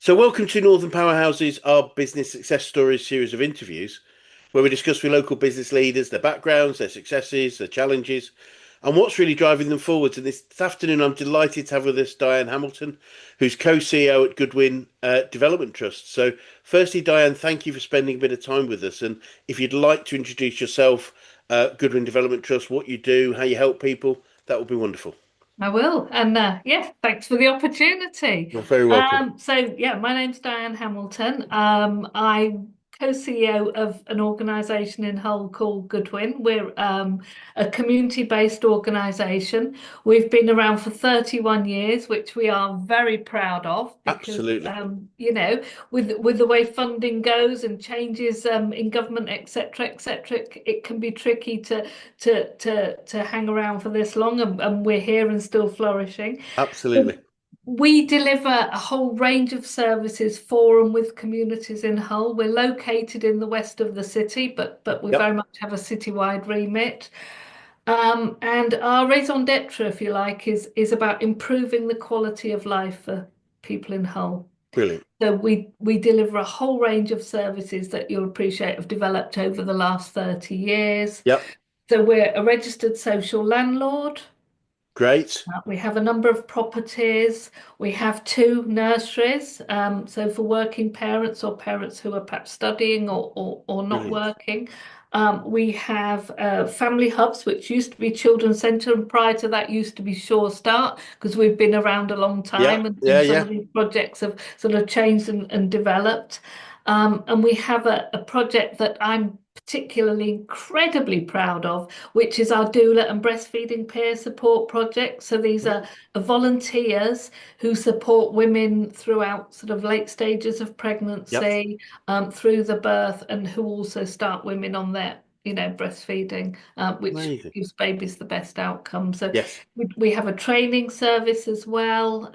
So, welcome to Northern Powerhouses, our business success stories series of interviews, where we discuss with local business leaders their backgrounds, their successes, their challenges, and what's really driving them forwards. And this afternoon, I'm delighted to have with us Dianne Hamilton, who's co-CEO at Goodwin Development Trust. So, firstly, Dianne, thank you for spending a bit of time with us. And if you'd like to introduce yourself, Goodwin Development Trust, what you do, how you help people, that would be wonderful. I will. And yeah, thanks for the opportunity. You're very welcome. So my name's Dianne Hamilton. I'm co-CEO of an organisation in Hull called Goodwin. We're a community-based organisation. We've been around for 31 years, which we are very proud of because Absolutely. with the way funding goes and changes in government, etc., it can be tricky to hang around for this long, and we're here and still flourishing. Absolutely. We deliver a whole range of services for and with communities in Hull. We're located in the west of the city, but we Yep. very much have a citywide remit. And our raison d'etre, if you like, is about improving the quality of life for people in Hull. Brilliant. So we deliver a whole range of services that you'll appreciate have developed over the last 30 years. Yep. So we're a registered social landlord. Great. We have a number of properties. We have two nurseries. So for working parents or parents who are perhaps studying or not Brilliant. working. We have family hubs, which used to be children's centre, and prior to that used to be Sure Start, because we've been around a long Yeah. time Yeah. and some of Yeah. these projects have sort of changed and developed. And we have a project that I'm particularly incredibly proud of, which is our Doula and Breastfeeding peer support project. So these are volunteers who support women throughout sort of late stages of Yep. pregnancy, through the birth, and who also start women on their, breastfeeding, which Amazing. gives babies the best outcome. So Yes. we have a training service as well,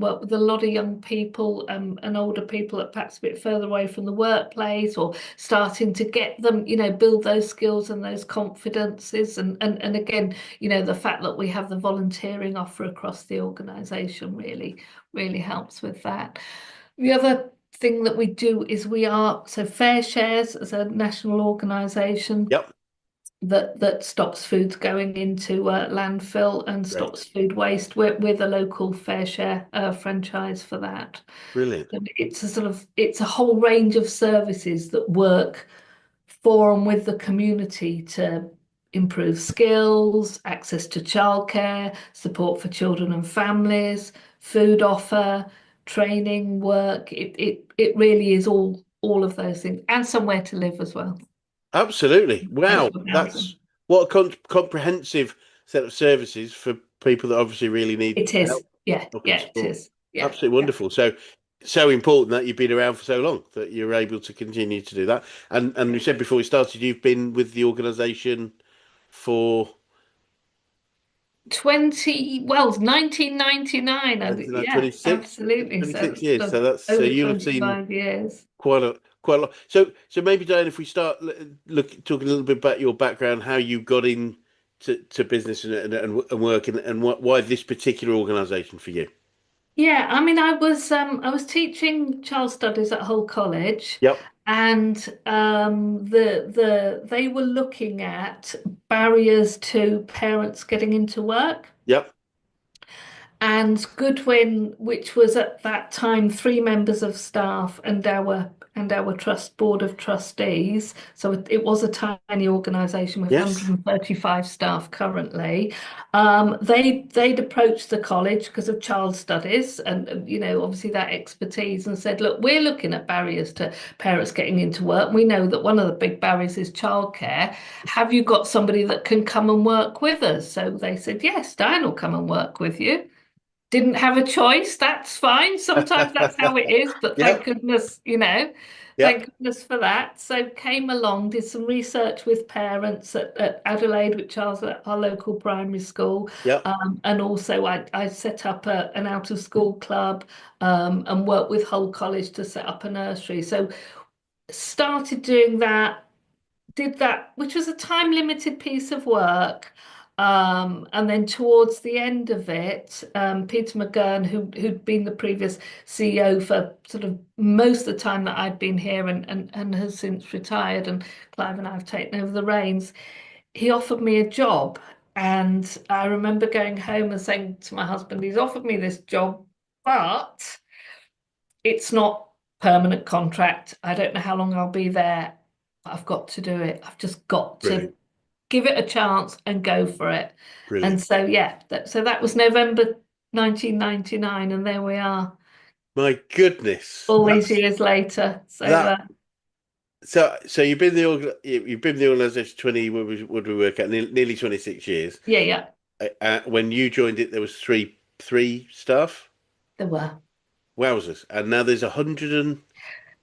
work with a lot of young people and older people that perhaps a bit further away from the workplace or starting to get them, build those skills and those confidences. And again, the fact that we have the volunteering offer across the organisation really helps with that. The other thing that we do is FareShares as a national organisation Yep. that stops food going into landfill and Great. stops food waste. We're the local FareShare franchise for that. Brilliant. And it's a whole range of services that work for and with the community to improve skills, access to childcare, support for children and families, food offer, training, work. It really is all of those things, and somewhere to live as well. Absolutely. Wow. Social That's housing. what a comprehensive set of services for people that obviously really need It is. help, Yeah, help and yeah, it support. is. Yeah, Absolutely yeah. wonderful. So important that you've been around for so long that you're able to continue to do that. And you said before we started, you've been with the organisation for Well, 1999. Yeah, 26, absolutely. So 26 it's sort years. of So over you'll have seen 25 years. quite a lot. So maybe Diane, if we start talking a little bit about your background, how you got in to business and work, and why this particular organisation for you. Yeah, I mean, I was teaching child studies at Hull College, Yep. and they were looking at barriers to parents getting into work. Yep. And Goodwin, which was at that time three members of staff and our trust board of trustees. So it was a tiny organisation with Yes. 135 staff currently. They'd approached the college because of child studies and obviously that expertise and said, look, we're looking at barriers to parents getting into work. We know that one of the big barriers is childcare. Have you got somebody that can come and work with us? So they said, yes, Diane will come and work with you. Didn't have a choice. That's fine. Sometimes that's how it is, but thank Yep. goodness, thank Yep. goodness for that. So came along, did some research with parents at Adelaide, which was at our local primary school. Yep. And also I set up an out of school club and worked with Hull College to set up a nursery. So started doing that, did that, which was a time limited piece of work. And then towards the end of it, Peter McGurn, who'd been the previous CEO for sort of most of the time that I'd been here and has since retired, and Clive and I have taken over the reins, he offered me a job. And I remember going home and saying to my husband, he's offered me this job, but it's not permanent contract. I don't know how long I'll be there. I've got to do it. I've just got to Brilliant, give it a chance and go for it. And brilliant. so yeah, so that was November 1999, and there we are, My goodness, all these that's years later. So that. So you've been you've been in the organisation 20. What do we work at? Nearly 26 years. yeah, yeah, When you joined it, there was three staff. there were. Wowzers! And now there's 100 and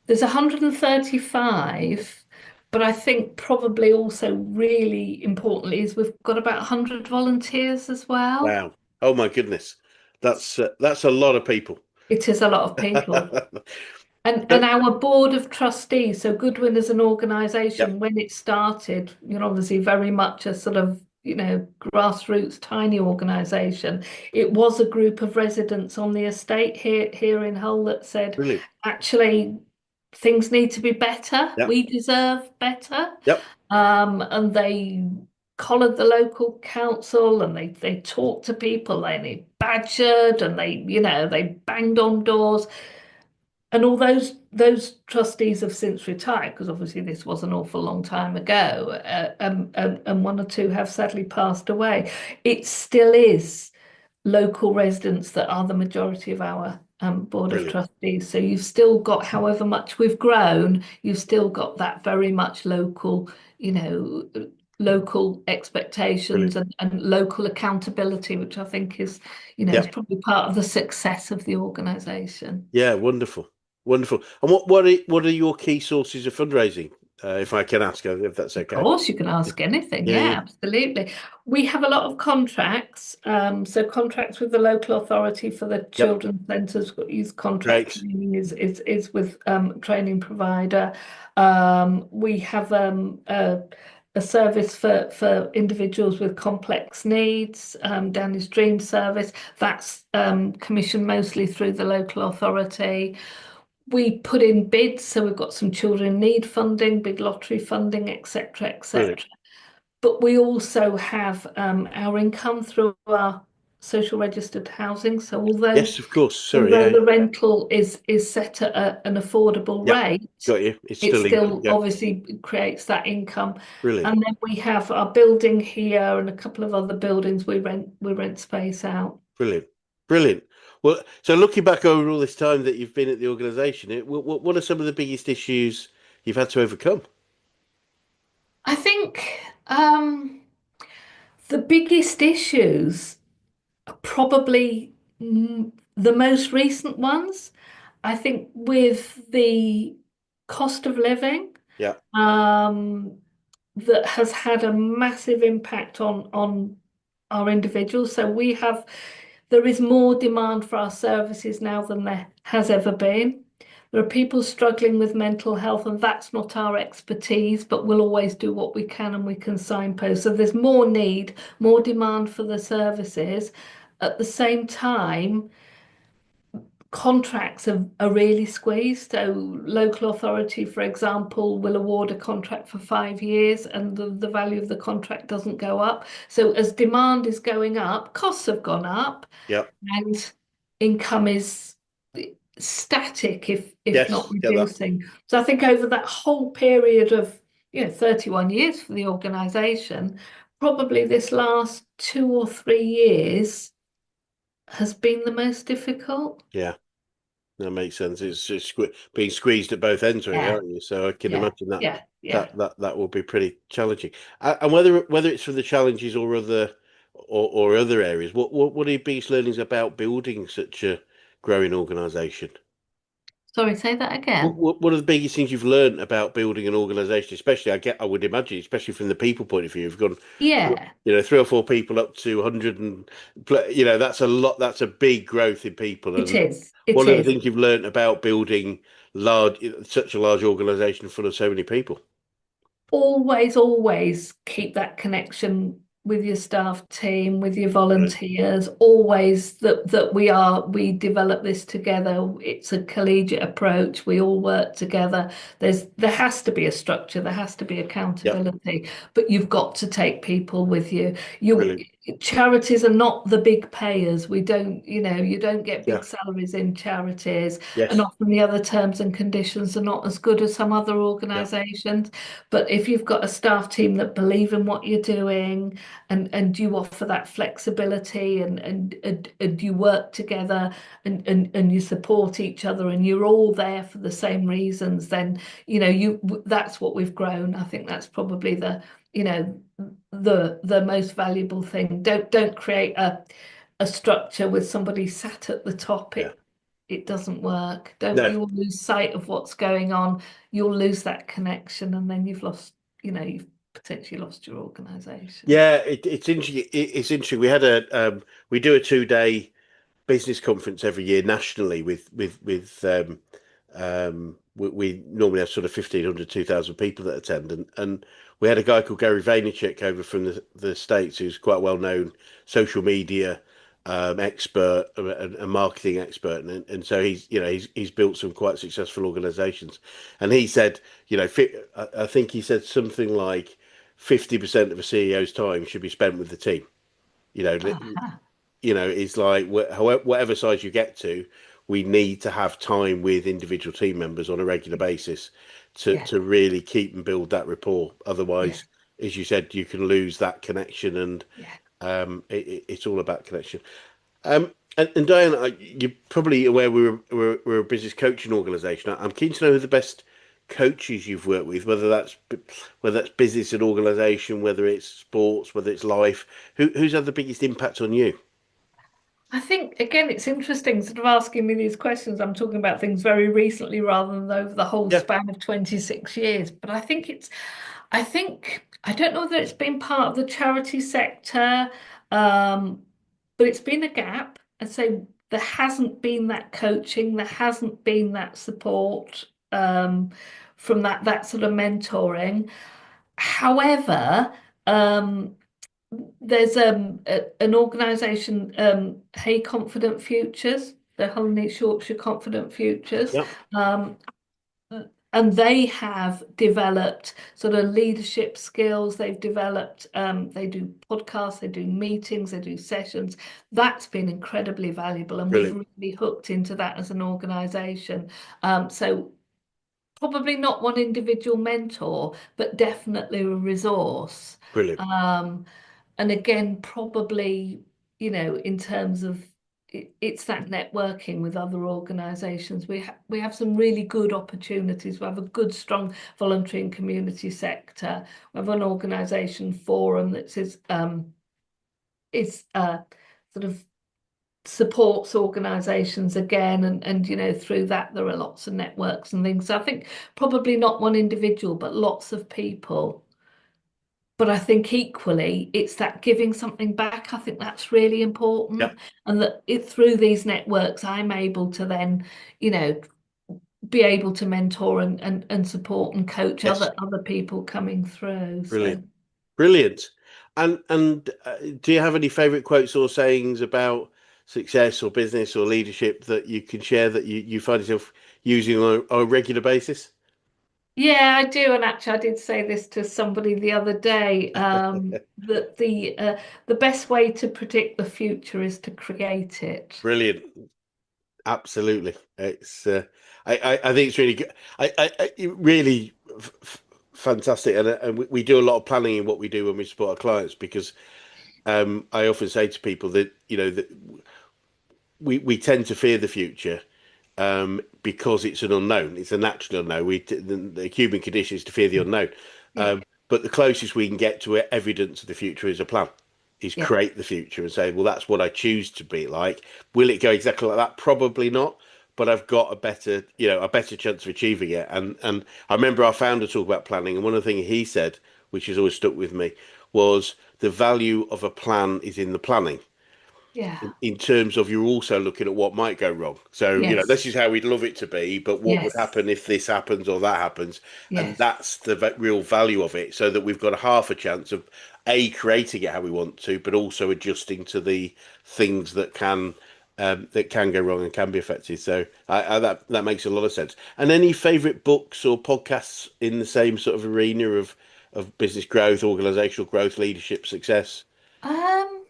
There's 135, but I think probably also really importantly is we've got about 100 volunteers as well. wow. Oh my goodness, that's a lot of people. It is a lot of people. And So, our board of trustees, so Goodwin as an yep, organisation, when it started, obviously very much a sort of, grassroots tiny organisation. It was a group of residents on the estate here in Hull that said, brilliant. actually, things need to be better. Yep, We deserve better. yep, And they collared the local council and they talked to people, they badgered and they banged on doors. And all those trustees have since retired because obviously this was an awful long time ago, and one or two have sadly passed away. It still is local residents that are the majority of our board of brilliant, trustees. So you've still got, however much we've grown, you've still got that very much local, local expectations brilliant. and local accountability, which I think is Yep, probably part of the success of the organisation. yeah, wonderful, wonderful. And what are your key sources of fundraising, if I can ask, if that's Of okay? course, you can ask anything. Yeah, Yeah, yeah, absolutely. We have a lot of contracts. So contracts with the local authority for the yep, children's centres, youth contract great, training is with training provider. We have a service for individuals with complex needs, Danny's Dream Service. That's commissioned mostly through the local authority. We put in bids, so we've got some children in need funding, big lottery funding, etc., brilliant. etc. But we also have our income through our social registered housing. So although Yes, of course. Sorry, although yeah, the rental is set at an affordable yep, rate, got you. It's it still income. still Yeah, obviously creates that income. brilliant. And then we have our building here and a couple of other buildings we rent space out. Brilliant. Brilliant. Well, so looking back over all this time that you've been at the organisation, what are some of the biggest issues you've had to overcome? I think the biggest issues are probably the most recent ones. I think with the cost of living, Yeah, um, that has had a massive impact on our individuals. So there is more demand for our services now than there has ever been. There are people struggling with mental health, and that's not our expertise, but we'll always do what we can and we can signpost. So there's more need, more demand for the services. At the same time, contracts are really squeezed. So local authority, for example, will award a contract for 5 years and the value of the contract doesn't go up. So as demand is going up, costs have gone up yeah, and income is static if not yes, get that. reducing. So I think over that whole period of 31 years for the organisation, probably this last 2 or 3 years has been the most difficult. Yeah, that makes sense. It's being squeezed at both ends, really, Yeah. aren't you? So I can Yeah, imagine that yeah, yeah. that will be pretty challenging. And whether it's from the challenges or other areas, what are your biggest learnings about building such a growing organisation? Sorry, say that again. What are the biggest things you've learned about building an organization, especially I would imagine, especially from the people point of view, you've gone, Yeah, three or four people up to 100 and, that's a lot, that's a big growth in people. it And is. It what are the is. things you've learned about building such a large organization full of so many people? Always, always keep that connection with your staff team, with your Brilliant. volunteers, always that we develop this together. It's a collegiate approach. We all work together. There has to be a structure, there has to be Yep. accountability, but you've got to take people with you. You Brilliant. charities are not the big payers. We don't, you don't get Yeah. big salaries in charities, and Yes. often the other terms and conditions are not as good as some other Yeah. organisations. But if you've got a staff team that believe in what you're doing, and you offer that flexibility, and you work together, and you support each other, and you're all there for the same reasons, then you that's what we've grown. I think that's probably you know the most valuable thing. Don't create a structure with somebody sat at the top. Yeah. It doesn't work. Don't No. You'll lose sight of what's going on. You'll lose that connection, and then you've potentially lost your organization. Yeah. It's interesting. It's interesting. We do a 2 day business conference every year nationally we normally have sort of 1,500, 2,000 people that attend, and we had a guy called Gary Vaynerchuk over from the States, who's quite a well-known social media expert, and marketing expert, and so he's built some quite successful organizations, and he said, I think he said something like 50% of a CEO's time should be spent with the team. You know, Aha. it's like however, whatever size you get to, we need to have time with individual team members on a regular basis to Yeah, to really keep and build that rapport. yeah, Otherwise, as you said, you can lose that connection, and yeah. it's all about connection. And Diane, you're probably aware we're a business coaching organisation. I'm keen to know who the best coaches you've worked with, whether that's business and organisation, whether it's sports, whether it's life. Who's had the biggest impact on you? I think again, it's interesting sort of asking me these questions. I'm talking about things very recently rather than over the whole Yeah. span of 26 years. But I don't know whether it's been part of the charity sector, um, but it's been a gap. I'd say there hasn't been that coaching, there hasn't been that support, from that sort of mentoring. However, um, there's an organisation, Hey Confident Futures, the Hull and East Yorkshire Confident Futures, Yeah. um, and they have developed sort of leadership skills. They've developed, they do podcasts, they do meetings, they do sessions. That's been incredibly valuable, and we've Brilliant. really hooked into that as an organisation. So probably not one individual mentor, but definitely a resource. Brilliant. Um, and again, probably, in terms of it's that networking with other organisations. We have some really good opportunities. We have a good, strong voluntary and community sector. We have an organisation forum that is sort of supports organisations again, and through that there are lots of networks and things. So I think probably not one individual, but lots of people. But I think equally, it's that giving something back. I think that's really Yeah. important. And that through these networks, I'm able to then, you know, be able to mentor and support and coach Yes. other people coming through. So Brilliant. Brilliant. And do you have any favorite quotes or sayings about success or business or leadership that you can share that you find yourself using on a regular basis? yeah, I do. And actually, I did say this to somebody the other day, that the best way to predict the future is to create it. Brilliant. Absolutely. I think it's really good. Really fantastic. And we do a lot of planning in what we do when we support our clients, because I often say to people that, that we tend to fear the future, because it's an unknown. It's a natural unknown. The human condition is to fear the unknown. Yeah, But the closest we can get to evidence of the future is a plan. Is yeah, create the future and say, well, that's what I choose to be like. Will it go exactly like that? Probably not. But I've got a better chance of achieving it. And I remember our founder talk about planning, and one of the things he said, which has always stuck with me, was the value of a plan is in the planning. Yeah. in terms of you're also looking at what might go wrong. So, this Yes. is how we'd love it to be, but what would Yes. happen if this happens or that happens? And Yes. that's the real value of it, so that we've got a half a chance of creating it how we want to, but also adjusting to the things that can go wrong and can be affected. So that makes a lot of sense. And any favourite books or podcasts in the same sort of arena of business growth, organisational growth, leadership, success? Um,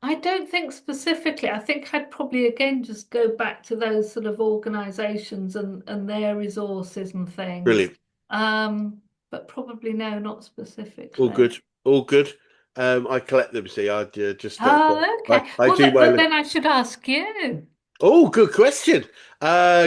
I don't think specifically. I think I'd probably again just go back to those sort of organisations and their resources and things. Brilliant. Um, but probably no, not All specifically. good. All good. I collect them. See, I just Oh, okay. I Well, do but my. then I should ask you. Oh, good question.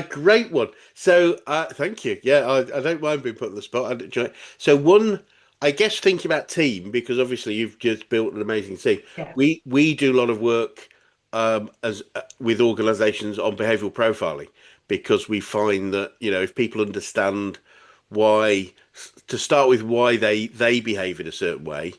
Great one. So, thank you. Yeah, I don't mind being put on the spot. I enjoy it. So, one, I guess thinking about team, because obviously you've just built an amazing team. Yeah. We do a lot of work as with organisations on behavioural profiling, because we find that if people understand why, to start with, why they behave in a certain way,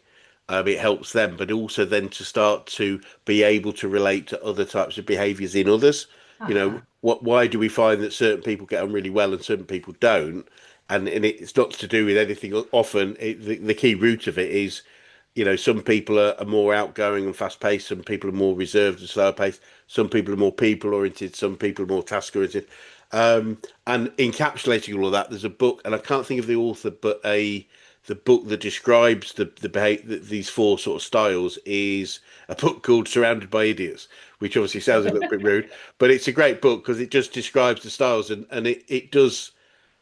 it helps them, but also then to start to be able to relate to other types of behaviours in others. Uh-huh. Why do we find that certain people get on really well and certain people don't? And it's not to do with anything. Often, the key root of it is, some people are more outgoing and fast paced. Some people are more reserved and slower paced. Some people are more people oriented. Some people are more task oriented. And encapsulating all of that, there's a book, and I can't think of the author, but the book that describes these four sort of styles is a book called Surrounded by Idiots, which obviously sounds a little bit rude, but it's a great book because it just describes the styles, and it does,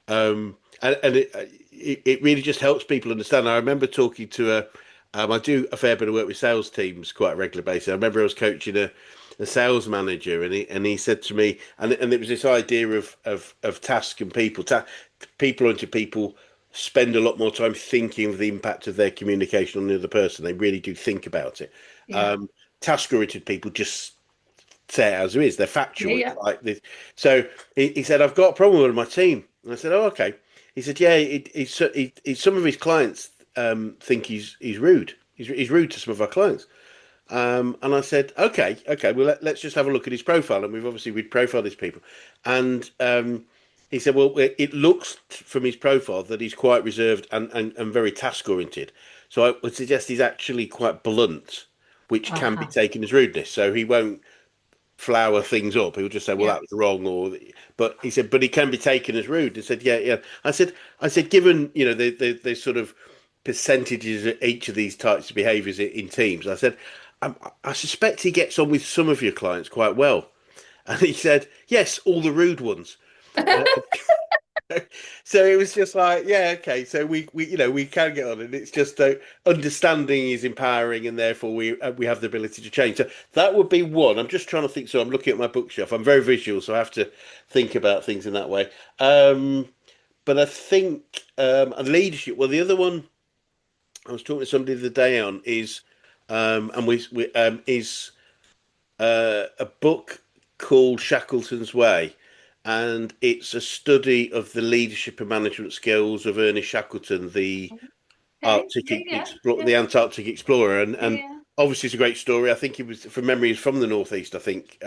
and it really just helps people understand. I remember talking to I do a fair bit of work with sales teams quite a regular basis. I remember I was coaching a sales manager, and he said to me, and it was this idea of task and people, people onto people spend a lot more time thinking of the impact of their communication on the other person. They really do think about it. Yeah. Task oriented people just say it as it is. They're Yeah, factual. It's yeah. like this. So he said, I've got a problem with my team. And I said, oh, okay. He said, yeah, some of his clients think he's rude. He's rude to some of our clients. And I said, okay, well, let's just have a look at his profile. And we'd profiled these people. And he said, well, it looks from his profile that he's quite reserved and very task oriented. So I would suggest he's actually quite blunt, which can be Uh-huh. taken as rudeness. So he won't flower things up. He'll just say, "Well, Yeah. that was wrong," but he said, "But it can be taken as rude." He said, "Yeah, yeah." I said, given the sort of percentages of each of these types of behaviours in teams, I said, I suspect he gets on with some of your clients quite well. And he said, "Yes, all the rude ones." Uh, so it was just like, yeah, okay. So we can get on, and it's just understanding is empowering, and therefore we have the ability to change. So that would be one. I'm just trying to think. So I'm looking at my bookshelf. I'm very visual, so I have to think about things in that way. But I think and leadership. Well, the other one I was talking to somebody the other day on is and we is a book called Shackleton's Way, and it's a study of the leadership and management skills of Ernest Shackleton, Okay. Yeah, yeah. Yeah. The Antarctic explorer, and Yeah. obviously it's a great story. I think he was, from memory, he's from the northeast. I think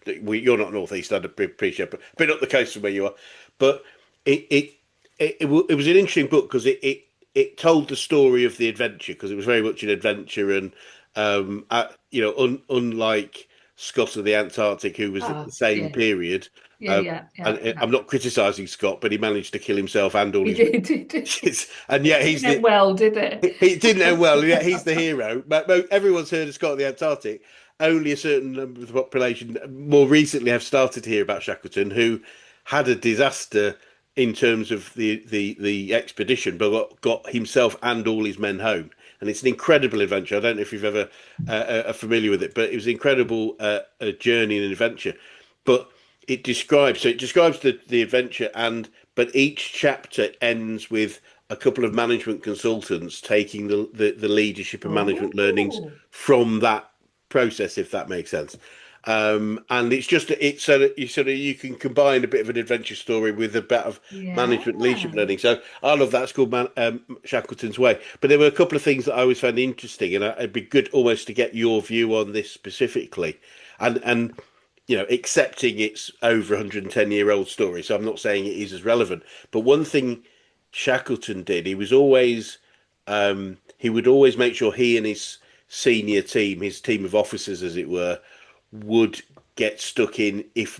you're not northeast. I'd appreciate, but a bit up the coast from where you are. But it it it was an interesting book because it told the story of the adventure, because it was very much an adventure, and unlike Scott of the Antarctic, who was at the Oh, same yeah. period. Yeah, Uh, yeah, yeah, and yeah. I'm not criticising Scott, but he managed to kill himself and all He his did, he did. riches, and It yet didn't he's end the well, did it? he didn't end well, and yet he's the hero. But everyone's heard of Scott of the Antarctic. Only a certain number of the population more recently have started to hear about Shackleton, who had a disaster in terms of the expedition, but got himself and all his men home. And it's an incredible adventure. I don't know if you've ever are familiar with it, but it was an incredible a journey and adventure. But it describes the adventure, and but each chapter ends with a couple of management consultants taking the leadership and management learnings Oh, from that process, if that makes sense. And it's just it's so that you can combine a bit of an adventure story with a bit of Yeah. management leadership learning. So I love that. It's called Shackleton's Way. But there were a couple of things that I always found interesting, and it'd be good almost to get your view on this specifically, and accepting it's over 110-year-old story. So I'm not saying it is as relevant, but one thing Shackleton did, he would always make sure he and his senior team, his team of officers, as it were, would get stuck in if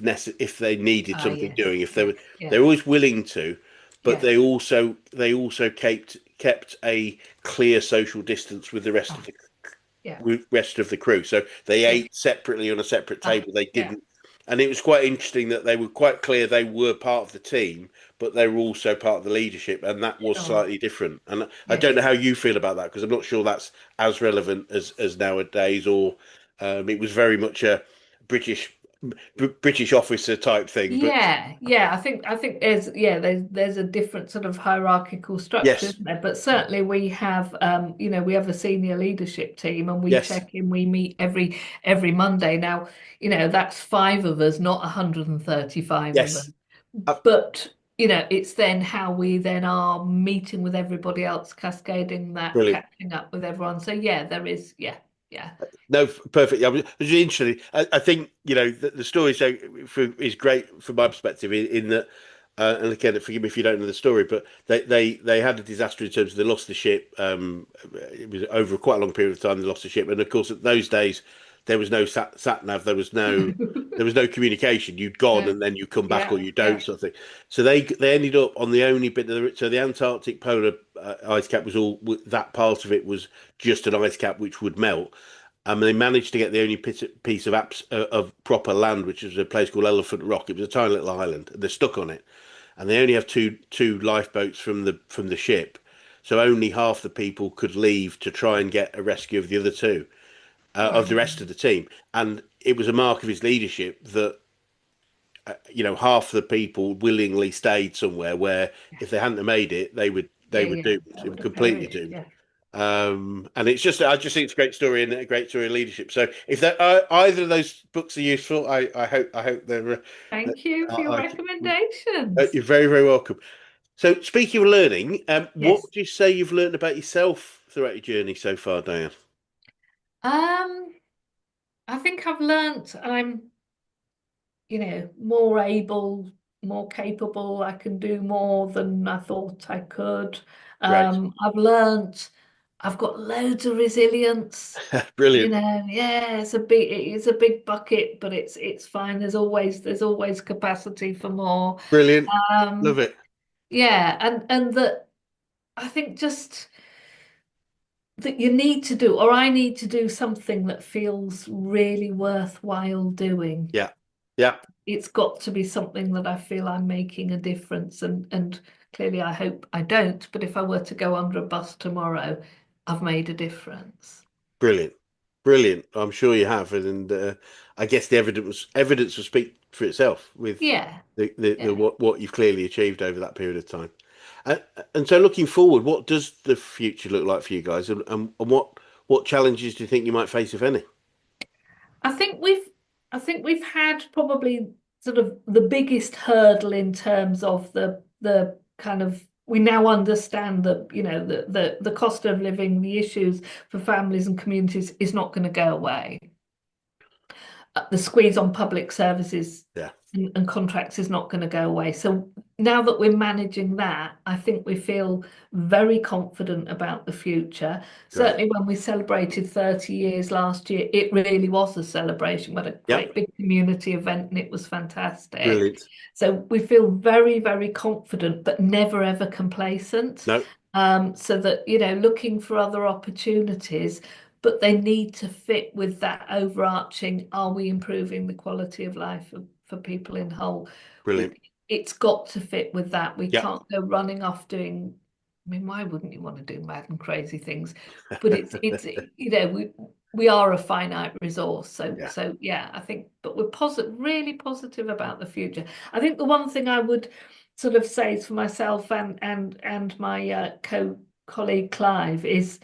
they needed Ah, something yes. doing. If Yeah. they're Yeah. always willing to, but Yeah. they also kept a clear social distance with the rest of Ah, the yeah. crew. So they Yeah. ate separately on a separate Ah, table. They yeah. didn't, and it was quite interesting that they were quite clear they were part of the team, but they were also part of the leadership, and that was Sure. slightly different. And I don't know Yes. how you feel about that because I'm not sure that's as relevant as nowadays, or it was very much a British British officer type thing. But Yeah, yeah, I think there's a different sort of hierarchical structure, yes, isn't there? But certainly we have we have a senior leadership team and we yes, check in, we meet every Monday. Now, that's five of us, not 135 of us. yes, But it's then how we then are meeting with everybody else, cascading that, brilliant. catching up with everyone. So yeah, there is, yeah, yeah. No, perfect. I was interested. I think the story is great from my perspective in that. And again, forgive me if you don't know the story, but they had a disaster in terms of they lost the ship. It was over quite a long period of time they lost the ship, and of course, at those days there was no sat nav, there was no communication. You'd gone No, and then you come back or yeah, you don't yeah. sort of thing. So they ended up on the only bit of so the Antarctic polar ice cap was all that part of it was just an ice cap which would melt. They managed to get the only piece of proper land, which was a place called Elephant Rock. It was a tiny little island. They're stuck on it, and they only have two lifeboats from the ship, so only half the people could leave to try and get a rescue of the other two of the Wow. rest of the team. And it was a mark of his leadership that half the people willingly stayed somewhere where if they hadn't have made it, they Yeah, were yeah, doomed. that They were would have completely perished. doomed. Yeah. And I just think it's a great story and a great story of leadership. So if that either of those books are useful, I hope they're. Thank you for your You're recommendations. very very welcome. So speaking of learning, what Yes. would you say you've learned about yourself throughout your journey so far, Diane? Um, I think I've learnt I'm, more able, more capable. I can do more than I thought I could. Great, I've learnt I've got loads of resilience. brilliant, Yeah, it's a big bucket, but it's fine. There's always capacity for more. brilliant, love Um, it. yeah, and that I think just that you need to do, or I need to do something that feels really worthwhile doing. Yeah, yeah, It's got to be something that I feel I'm making a difference, and clearly I hope I don't, but if I were to go under a bus tomorrow, I've made a difference. brilliant, brilliant. I'm sure you have, and I guess the evidence will speak for itself with Yeah, the yeah. what you've clearly achieved over that period of time. And, and so looking forward, what does the future look like for you guys, and what challenges do you think you might face, if any? I think we've I think we've had probably sort of the biggest hurdle in terms of the kind of we now understand that the cost of living, the issues for families and communities is not going to go away. The squeeze on public services Yeah, and contracts is not going to go away. So now that we're managing that, I think we feel very confident about the future. great. Certainly, when we celebrated 30 years last year, it really was a celebration. We had a Yeah, great big community event and it was fantastic. brilliant. So we feel very, very confident, but never ever complacent. No, So that, looking for other opportunities, but they need to fit with that overarching, are we improving the quality of life for people in Hull? brilliant. It's got to fit with that. We Yeah, can't go running off doing, I mean, why wouldn't you want to do mad and crazy things? But it's we are a finite resource. So yeah, so yeah, I think, but we're really positive about the future. I think the one thing I would sort of say is for myself and my colleague Clive is,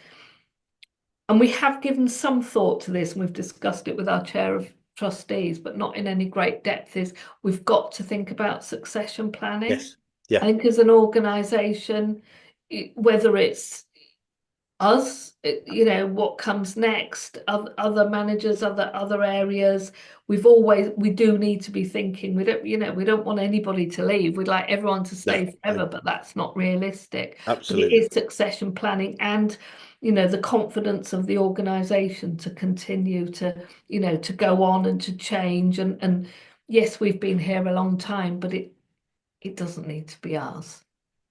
and we have given some thought to this, and we've discussed it with our chair of trustees, but not in any great depth, is we've got to think about succession planning. Yes. Yeah. I think as an organisation, whether it's us, what comes next, other managers, other areas, we do need to be thinking. We don't want anybody to leave. We'd like everyone to No. stay No. forever, but that's not realistic. But it Absolutely. is succession planning and, the confidence of the organization to continue to go on and to change. And yes, we've been here a long time, but it doesn't need to be ours.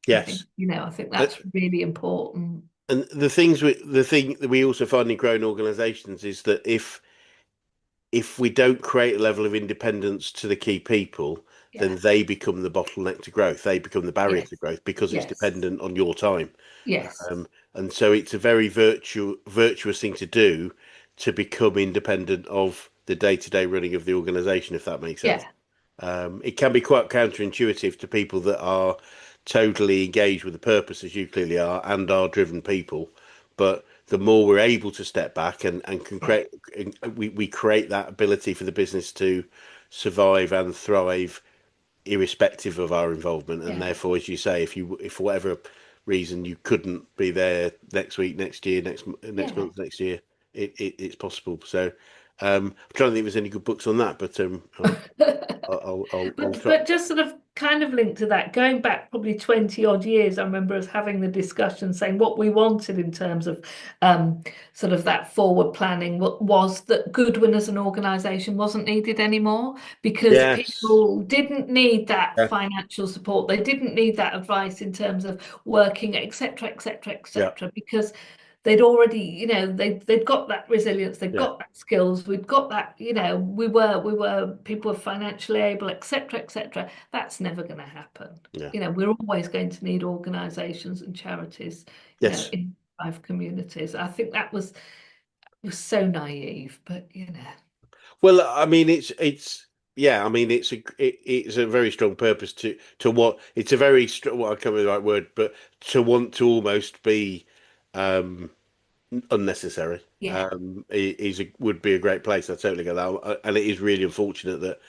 I think, Yes. I think Uh, that's really important. And the thing that we also find in growing organisations is that if we don't create a level of independence to the key people, then Yeah. they become the bottleneck to growth. They become the barrier Yes. to growth because it's Yes. dependent on your time. Yes. And so it's a very virtuous thing to do to become independent of the day-to-day running of the organisation, if that makes sense. Yeah. It can be quite counterintuitive to people that are totally engaged with the purpose, as you clearly are, and are driven people. But the more we're able to step back and can Yeah. create, we create that ability for the business to survive and thrive irrespective of our involvement. And Yeah. therefore, as you say, if for whatever reason you couldn't be there next week, next year, next Yeah. month, next year, it's possible. So I'm trying to think if there's any good books on that, but I'll But try. but just sort of kind of linked to that, going back probably 20 odd years, I remember us having the discussion saying what we wanted in terms of sort of that forward planning was that Goodwin as an organisation wasn't needed anymore because Yes. people didn't need that Yeah. financial support. They didn't need that advice in terms of working, etc., etc., Yeah. etc., because they'd already, they'd got that resilience, they'd Yeah. got that skills, we'd got that, we were people were financially able, etc., etc. That's never going to happen. Yeah. We're always going to need organizations and charities, Yes. in five communities. I think that was so naive, but Well, I mean, it's yeah. I mean, it's a very strong purpose to what it's a very strong. Well, I can't remember the right word, but to want to almost be um, unnecessary yeah, would be a great place. I totally get that, and it is really unfortunate that,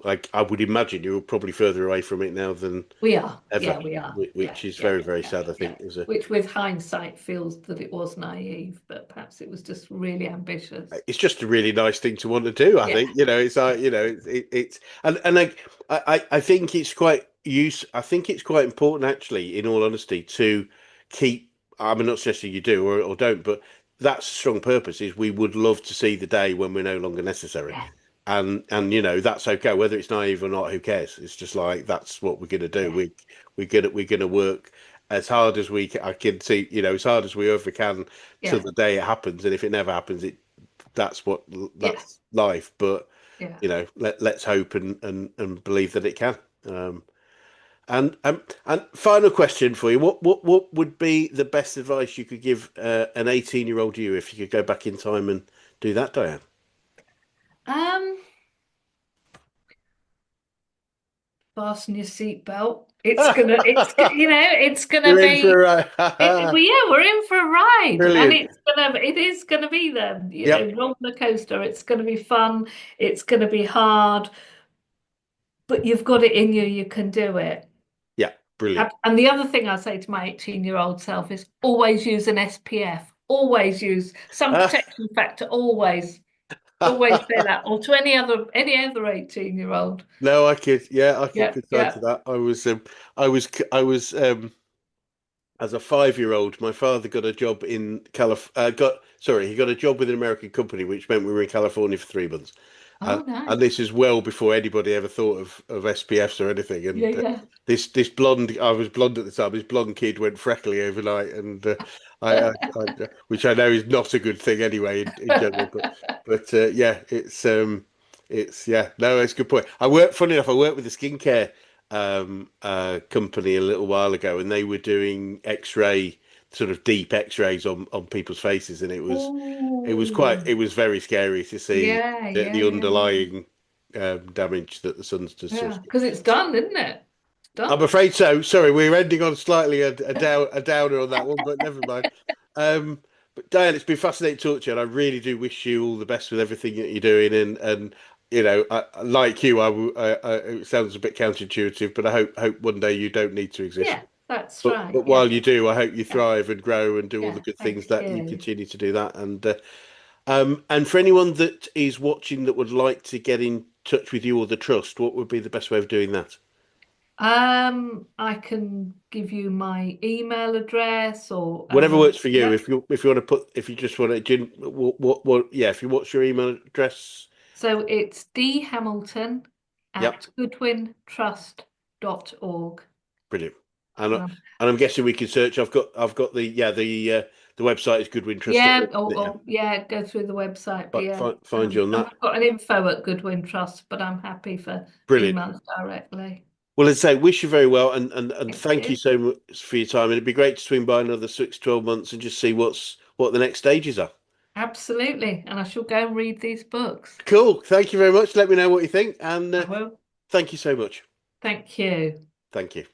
like, I would imagine you're probably further away from it now than we are. ever, Yeah, we are. Yeah, which is yeah, very, very yeah, sad. I yeah. think is a Which with hindsight feels that it was naive, but perhaps it was just really ambitious. it's just a really nice thing to want to do. I Yeah, think it's yeah, like it's and like I think it's quite use. I think it's quite important actually, in all honesty, to keep. I'm not suggesting you do or don't, but that's a strong purpose. Is we would love to see the day when we're no longer necessary, yeah, and that's okay whether it's naive or not. Who cares? It's just like that's what we're gonna do. yeah, We're gonna work as hard as we can. I can see as hard as we ever can till yeah, the day it happens, and if it never happens, that's what yeah, that's life. But yeah. let's hope and believe that it can. Um, and final question for you: what would be the best advice you could give an 18-year-old you if you could go back in time and do that, Diane? Um, Fasten your seatbelt. It's gonna You're in be. for Well, yeah, we're in for a ride, and brilliant. it is gonna be the Yep. roller coaster. It's gonna be fun. It's gonna be hard, but you've got it in you. You can do it. Yeah. Brilliant. And the other thing I say to my 18-year-old self is always use an SPF. Always use some protection factor. Always say that. Or to any other 18-year-old. No, I could Yeah, consign to yeah. that. I was as a 5-year-old, my father got a job in he got a job with an American company, which meant we were in California for 3 months. Oh, And this nice. is well before anybody ever thought of SPFs or anything. Yeah, And yeah. this blonde, I was blonde at the time. This blonde kid went freckly overnight, and which I know is not a good thing anyway in general. But yeah, it's yeah, no, it's a good point. Funny enough, I worked with a skincare company a little while ago, and they were doing X-ray, sort of deep X-rays on people's faces, and Oh, it was very scary to see yeah, the yeah, yeah, yeah. underlying damage that the sun's just sort Yeah, of. because it's done, isn't it? It's I'm done. afraid so. Sorry, we're ending on slightly a downer on that one, but never mind. Um, But Diane, it's been fascinating to talk to you, and I really do wish you all the best with everything that you're doing. And you know, like you, it sounds a bit counterintuitive, but I hope one day you don't need to exist. Yeah, that's But right. while Yeah, you do, I hope you yeah, thrive and grow and do all the yeah. good Thank things that you you. continue to do that. And for anyone that is watching that would like to get in touch with you or the trust, what would be the best way of doing that? I can give you my email address or Whatever works for you. yeah. If you want to put if you just want to, what yeah. If you what's your email address? So it's dhamilton Yep, at goodwintrust.org. brilliant. And Um, and I'm guessing we can search. I've got the website is yeah, goodwintrust.org. Yeah, or yeah, go through the website. But yeah, find you on and that. we've got an info at Goodwin Trust, but I'm happy for Brilliant. emails directly. Well, as I say, wish you very well, and Thank thank you you. so much for your time. And it'd be great to swing by another 6, 12 months and just see what the next stages are. Absolutely. And I shall go and read these books. Cool. Thank you very much. Let me know what you think, and I will. thank you so much. Thank you. Thank you.